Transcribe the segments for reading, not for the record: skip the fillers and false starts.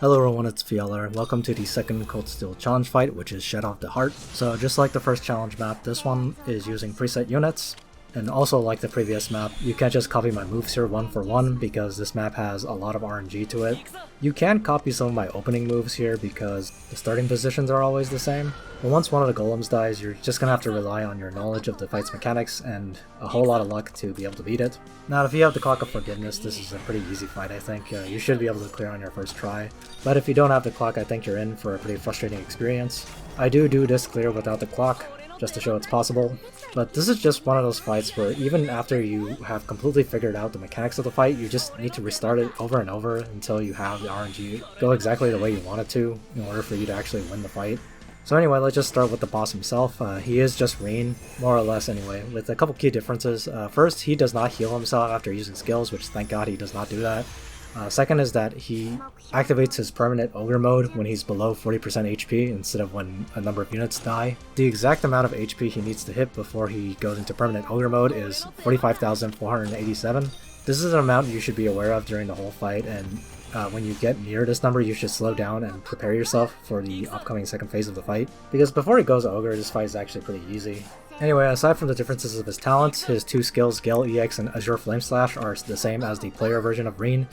Hello everyone, it's Fialer. Welcome to the second Cold Steel challenge fight, which is Shed Off the Heart. So just like the first challenge map, this one is using preset units. And also like the previous map, you can't just copy my moves here one for one because this map has a lot of RNG to it. You can copy some of my opening moves here because the starting positions are always the same. But once one of the golems dies, you're just gonna have to rely on your knowledge of the fight's mechanics and a whole lot of luck to be able to beat it. Now if you have the Clock of Forgiveness, this is a pretty easy fight I think. You should be able to clear on your first try. But if you don't have the clock, I think you're in for a pretty frustrating experience. I do this clear without the clock, just to show it's possible. But this is just one of those fights where even after you have completely figured out the mechanics of the fight, you just need to restart it over and over until you have the RNG go exactly the way you want it to in order for you to actually win the fight. So anyway, let's just start with the boss himself. He is just Rean, more or less anyway, with a couple key differences. First, he does not heal himself after using skills, which thank god he does not do that. Second is that he activates his permanent ogre mode when he's below 40% HP instead of when a number of units die. The exact amount of HP he needs to hit before he goes into permanent ogre mode is 45,487. This is an amount you should be aware of during the whole fight, and when you get near this number you should slow down and prepare yourself for the upcoming second phase of the fight, because before he goes ogre, this fight is actually pretty easy. Anyway, aside from the differences of his talents, his two skills, Gale EX and Azure Flame Slash, are the same as the player version of Rean.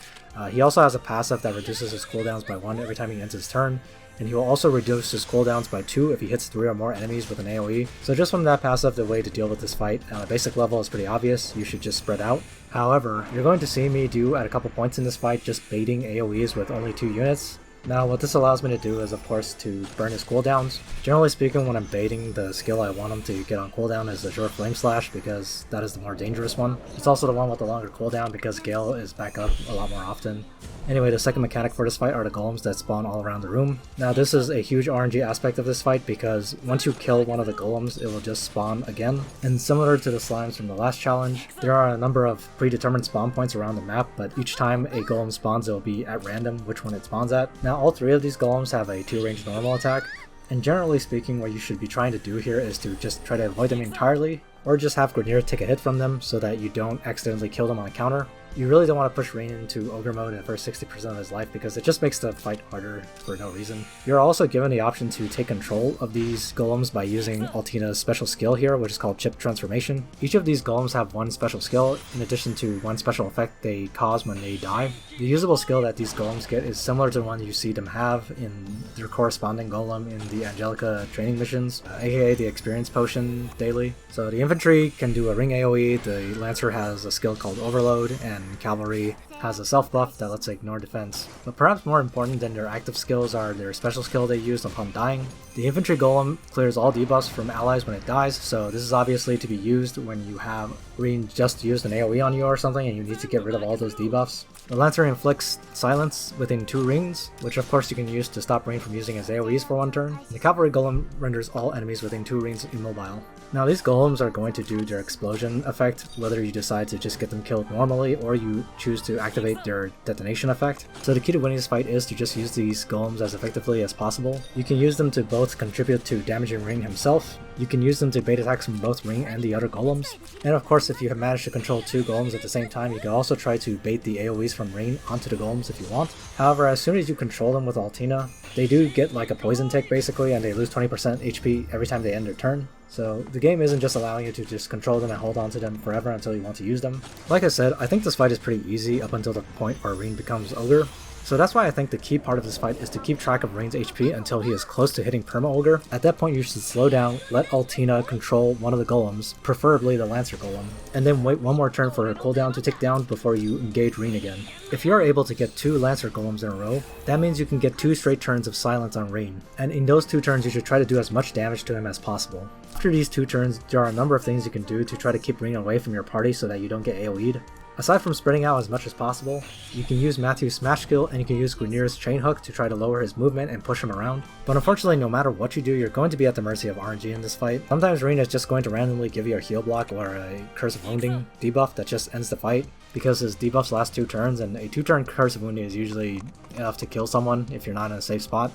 He also has a passive that reduces his cooldowns by 1 every time he ends his turn, and he will also reduce his cooldowns by 2 if he hits 3 or more enemies with an AoE. So just from that passive, the way to deal with this fight on a basic level is pretty obvious. You should just spread out. However, you're going to see me do at a couple points in this fight just baiting AoEs with only 2 units. Now what this allows me to do is of course to burn his cooldowns. Generally speaking, when I'm baiting, the skill I want him to get on cooldown is Azure Flame Slash because that is the more dangerous one. It's also the one with the longer cooldown because Gale is back up a lot more often. Anyway, the second mechanic for this fight are the golems that spawn all around the room. Now this is a huge RNG aspect of this fight because once you kill one of the golems, it will just spawn again. And similar to the slimes from the last challenge, there are a number of predetermined spawn points around the map, but each time a golem spawns, it will be at random which one it spawns at. Now all 3 of these golems have a 2-range normal attack, and generally speaking what you should be trying to do here is to just try to avoid them entirely, or just have Grineer take a hit from them so that you don't accidentally kill them on a counter. You really don't want to push Rean into ogre mode in the first 60% of his life because it just makes the fight harder for no reason. You're also given the option to take control of these golems by using Altina's special skill here, which is called Chip Transformation. Each of these golems have one special skill in addition to one special effect they cause when they die. The usable skill that these golems get is similar to the one you see them have in their corresponding golem in the Angelica training missions, aka the experience potion daily. So the infantry can do a ring AoE, the lancer has a skill called Overload, and cavalry has a self buff that lets it ignore defense. But perhaps more important than their active skills are their special skill they use upon dying. The infantry golem clears all debuffs from allies when it dies, so this is obviously to be used when you have Rean just used an AoE on you or something and you need to get rid of all those debuffs. The lancer inflicts silence within 2 rings, which of course you can use to stop Rean from using his AoEs for 1 turn. The cavalry golem renders all enemies within 2 rings immobile. Now these golems are going to do their explosion effect, whether you decide to just get them killed normally or you choose to activate their detonation effect. So the key to winning this fight is to just use these golems as effectively as possible. You can use them to both contribute to damaging Rean himself, you can use them to bait attacks from both Rean and the other golems, and of course if you have managed to control 2 golems at the same time, you can also try to bait the AoEs from Rean onto the golems if you want. However, as soon as you control them with Altina, they do get like a poison tick basically, and they lose 20% HP every time they end their turn. So the game isn't just allowing you to just control them and hold on to them forever until you want to use them. Like I said, I think this fight is pretty easy up until the point where Rean becomes ogre. So that's why I think the key part of this fight is to keep track of Rean's HP until he is close to hitting perma-ogre. At that point you should slow down, let Altina control one of the golems, preferably the Lancer golem, and then wait 1 more turn for her cooldown to tick down before you engage Rean again. If you are able to get 2 Lancer golems in a row, that means you can get 2 straight turns of silence on Rean, and in those 2 turns you should try to do as much damage to him as possible. After these 2 turns, there are a number of things you can do to try to keep Rean away from your party so that you don't get AoE'd. Aside from spreading out as much as possible, you can use Matthew's smash skill and you can use Grineer's chain hook to try to lower his movement and push him around. But unfortunately, no matter what you do, you're going to be at the mercy of RNG in this fight. Sometimes Rean is just going to randomly give you a heal block or a Curse of Wounding debuff that just ends the fight, because his debuffs last 2 turns, and a 2-turn Curse of Wounding is usually enough to kill someone if you're not in a safe spot.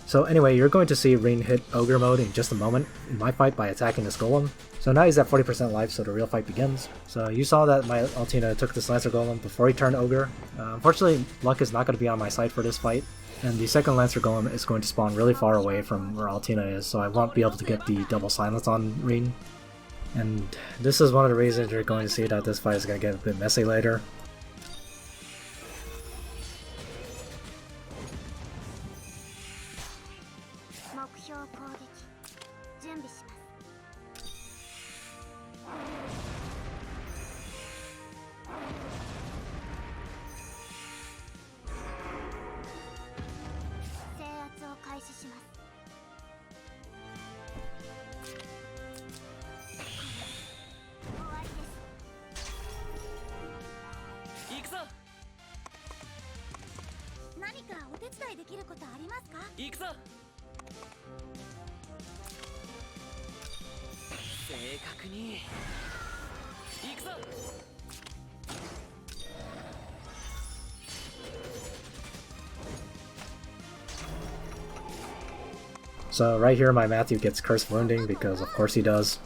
So anyway, you're going to see Rean hit ogre mode in just a moment in my fight by attacking this golem. So now he's at 40% life, so the real fight begins. So you saw that my Altina took this Lancer Golem before he turned ogre. Unfortunately, luck is not going to be on my side for this fight. and the second Lancer Golem is going to spawn really far away from where Altina is, so I won't be able to get the double silence on Rean. And this is one of the reasons you're going to see that this fight is going to get a bit messy later. So right here my Matthew gets Cursed Wounding because of course he does.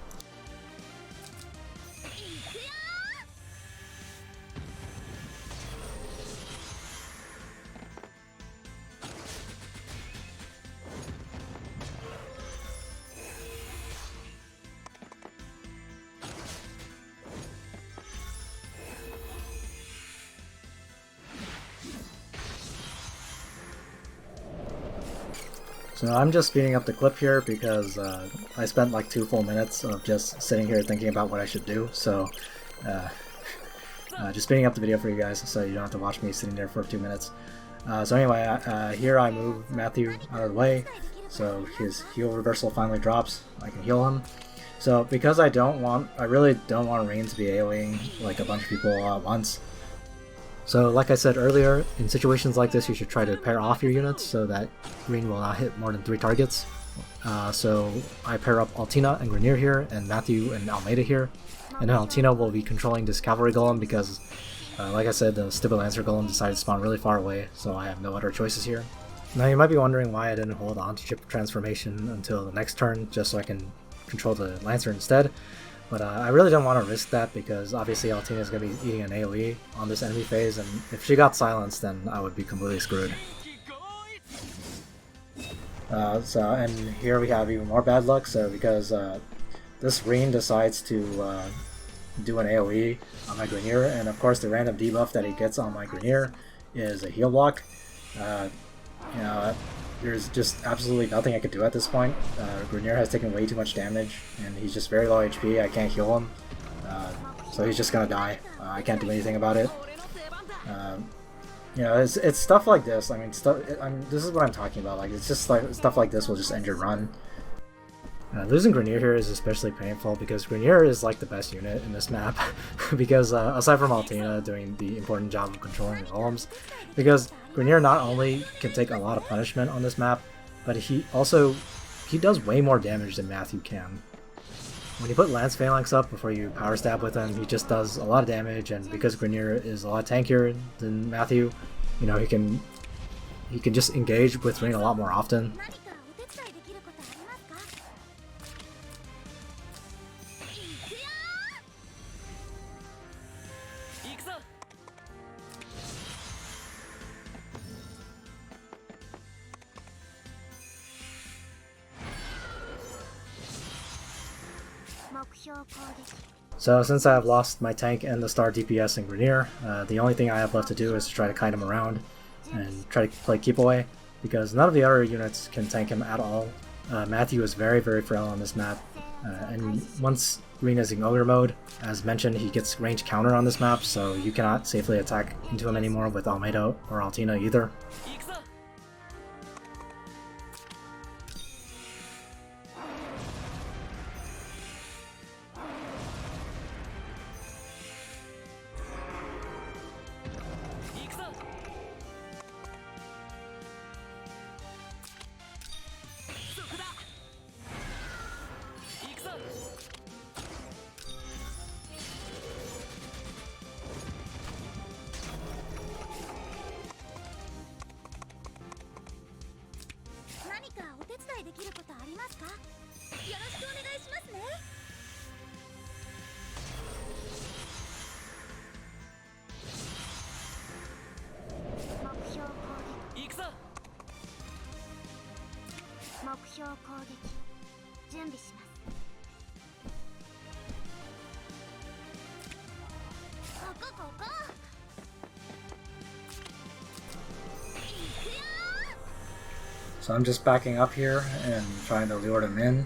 So I'm just speeding up the clip here because I spent like 2 full minutes of just sitting here thinking about what I should do, so just speeding up the video for you guys so you don't have to watch me sitting there for 2 minutes. So anyway, here I move Matthew out of the way, so his heal reversal finally drops. I can heal him. So because I really don't want Rean to be AoEing like a bunch of people all at once. So like I said earlier, in situations like this you should try to pair off your units so that Rean will not hit more than 3 targets. So I pair up Altina and Grenier here, and Matthew and Almeida here. And then Altina will be controlling this Cavalry Golem because, like I said, the stupid Lancer Golem decided to spawn really far away, so I have no other choices here. Now you might be wondering why I didn't hold on to Chip Transformation until the next turn, just so I can control the Lancer instead. But I really don't want to risk that because obviously Altina is going to be eating an AoE on this enemy phase, and if she got silenced then I would be completely screwed. And here we have even more bad luck, so because this Rean decides to do an AoE on my Grenier, and of course the random debuff that he gets on my Grenier is a heal block. You know, there's just absolutely nothing I could do at this point. Grenier has taken way too much damage, and he's just very low HP. I can't heal him, so he's just gonna die. I can't do anything about it. You know, it's stuff like this. I mean, this is what I'm talking about. Like, it's just like stuff like this will just end your run. Losing Grenier here is especially painful because Grenier is like the best unit in this map because aside from Altina doing the important job of controlling the golems, because Grenier not only can take a lot of punishment on this map, but he does way more damage than Matthew can. When you put Lance Phalanx up before you power stab with him, he just does a lot of damage, and because Grenier is a lot tankier than Matthew, you know, he can just engage with Rean a lot more often. So since I have lost my tank and the star DPS in Grenier, the only thing I have left to do is to try to kite him around and try to play keep away, because none of the other units can tank him at all. Matthew is very, very frail on this map, and once Rean is in ogre mode, as mentioned, he gets range counter on this map, so you cannot safely attack into him anymore with Almeida or Altina either. So I'm just backing up here and trying to lure them in.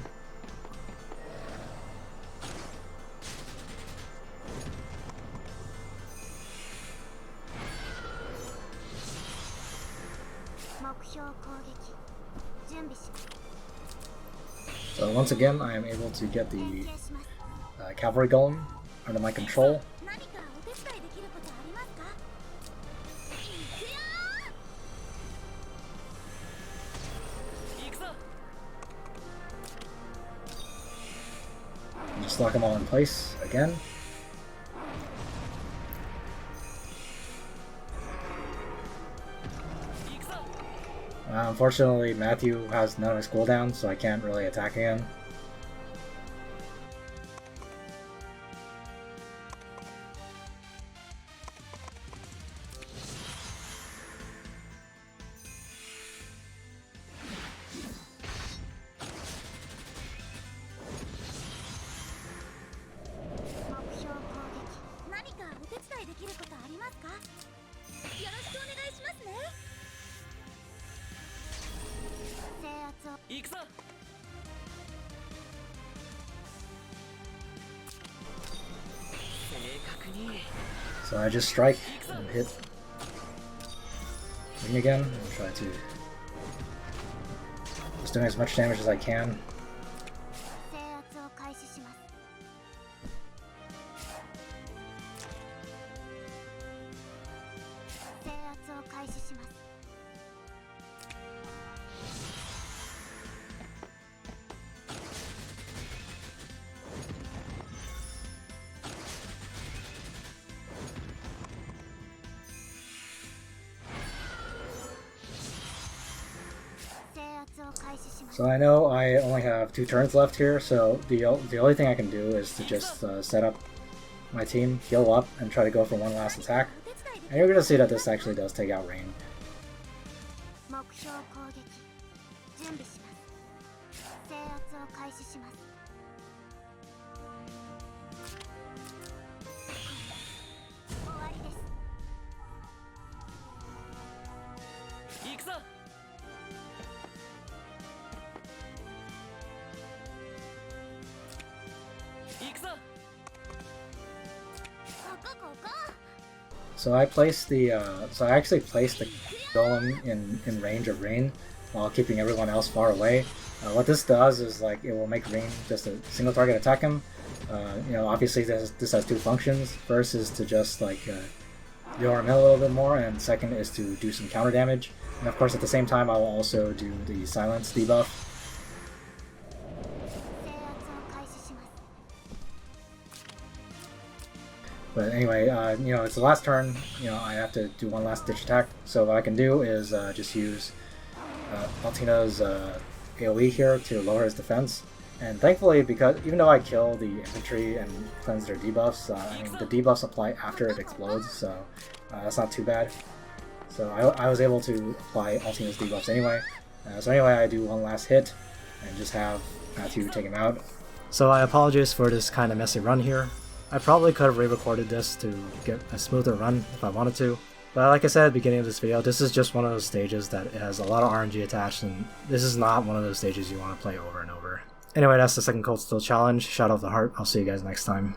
So once again, I am able to get the cavalry golem under my control. And just lock them all in place again. Unfortunately, Matthew has none of his cooldowns, so I can't really attack again. So I just strike and hit Rean again and try to just doing as much damage as I can. So I know I only have 2 turns left here, so the only thing I can do is to just set up my team, heal up, and try to go for one last attack. And you're going to see that this actually does take out Rean. So I placed the I actually placed the golem in range of Rean while keeping everyone else far away. What this does is like it will make Rean just a single target attack him. You know, obviously this has 2 functions. First is to just like lure him in a little bit more, and second is to do some counter damage. And of course, at the same time, I will also do the silence debuff. But anyway, you know, it's the last turn. You know, I have to do one last ditch attack. So what I can do is just use Altina's AoE here to lower his defense. And thankfully, because even though I kill the infantry and cleanse their debuffs, I mean the debuffs apply after it explodes, so that's not too bad. So I was able to apply Altina's debuffs anyway. So anyway, I do one last hit and just have Matthew take him out. So I apologize for this kind of messy run here. I probably could have re-recorded this to get a smoother run if I wanted to. But like I said at the beginning of this video, this is just one of those stages that has a lot of RNG attached, and this is not one of those stages you want to play over and over. Anyway, that's the second Cold Steel Challenge. Shadow of the Heart. I'll see you guys next time.